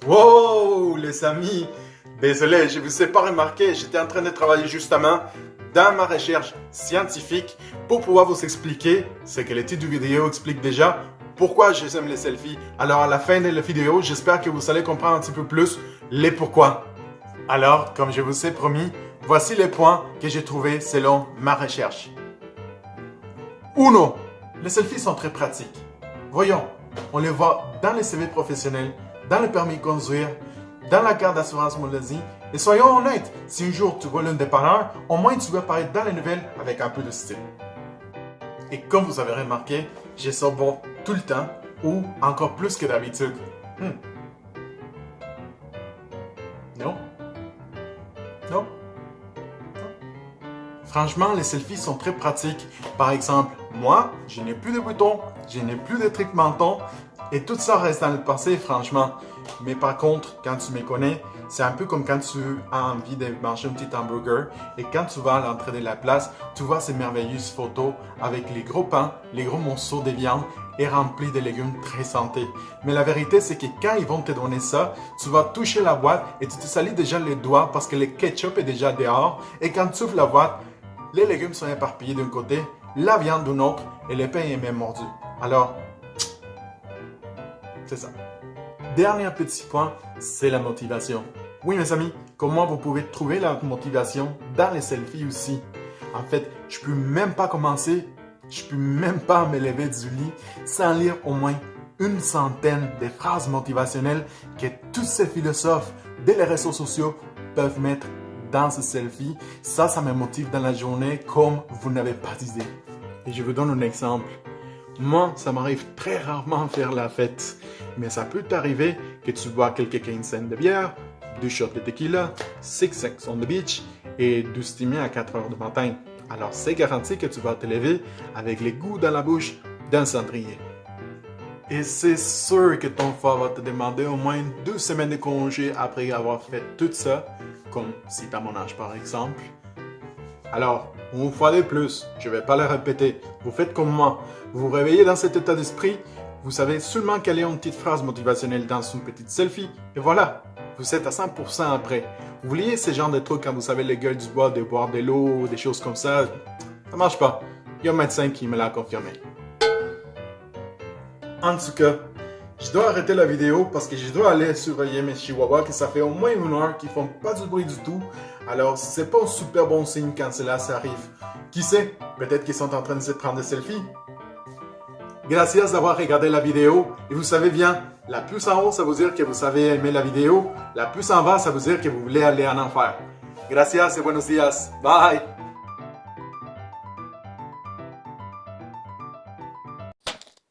Wow, les amis! Désolé, je ne vous ai pas remarqué, j'étais en train de travailler justement dans ma recherche scientifique pour pouvoir vous expliquer ce que le titre de vidéo explique déjà, pourquoi j'aime les selfies. Alors à la fin de la vidéo, j'espère que vous allez comprendre un petit peu plus les pourquoi. Alors, comme je vous ai promis, voici les points que j'ai trouvés selon ma recherche. 1. Les selfies sont très pratiques. Voyons, on les voit dans les CV professionnels, dans le permis de conduire, dans la carte d'assurance maladie. Et soyons honnêtes, si un jour tu vois l'un des parents, au moins tu vas apparaître dans les nouvelles avec un peu de style. Et comme vous avez remarqué, je sors bon tout le temps ou encore plus que d'habitude. Non? Non? Franchement, les selfies sont très pratiques. Par exemple, moi, je n'ai plus de boutons, je n'ai plus de trucs menton et tout ça reste dans le passé, franchement. Mais par contre, quand tu me connais, c'est un peu comme quand tu as envie de manger un petit hamburger et quand tu vas à l'entrée de la place, tu vois ces merveilleuses photos avec les gros pains, les gros morceaux de viande et remplis de légumes très santé. Mais la vérité, c'est que quand ils vont te donner ça, tu vas toucher la boîte et tu te salis déjà les doigts parce que le ketchup est déjà dehors et quand tu ouvres la boîte, les légumes sont éparpillés d'un côté, la viande d'un autre et le pain est même mordu. Alors, c'est ça. Dernier petit point, c'est la motivation. Oui mes amis, comment vous pouvez trouver la motivation dans les selfies aussi? En fait, je peux même pas commencer, je peux même pas me lever du lit sans lire au moins une centaine de phrases motivationnelles que tous ces philosophes des réseaux sociaux peuvent mettre dans ce selfie. Ça me motive dans la journée comme vous n'avez pas d'idée. Et je vous donne un exemple. Moi, ça m'arrive très rarement de faire la fête. Mais ça peut t'arriver que tu bois quelques quinzaines de bière, 2 shots de tequila, 6 sex on the beach et 12 stimés à 4 heures du matin. Alors c'est garanti que tu vas te lever avec les goûts dans la bouche d'un cendrier. Et c'est sûr que ton frère va te demander au moins 2 semaines de congé après avoir fait tout ça, comme si tu as mon âge par exemple. Alors, une fois de plus, je ne vais pas le répéter, vous faites comme moi, vous vous réveillez dans cet état d'esprit, vous savez seulement quelle est une petite phrase motivationnelle dans une petite selfie, et voilà, vous êtes à 100% après. Oubliez ce genre de trucs quand vous savez les gueules du bois de boire de l'eau, des choses comme ça, ça marche pas. Il y a un médecin qui me l'a confirmé. En tout cas, je dois arrêter la vidéo parce que je dois aller surveiller mes chihuahuas que ça fait au moins 1 heure qu'ils font pas du bruit du tout. Alors, c'est pas un super bon signe quand cela s'arrive. Qui sait, peut-être qu'ils sont en train de se prendre des selfies. Gracias d'avoir regardé la vidéo. Et vous savez bien, la plus en haut, ça veut dire que vous avez aimé la vidéo. La plus en bas, ça veut dire que vous voulez aller en enfer. Gracias et buenos días. Bye!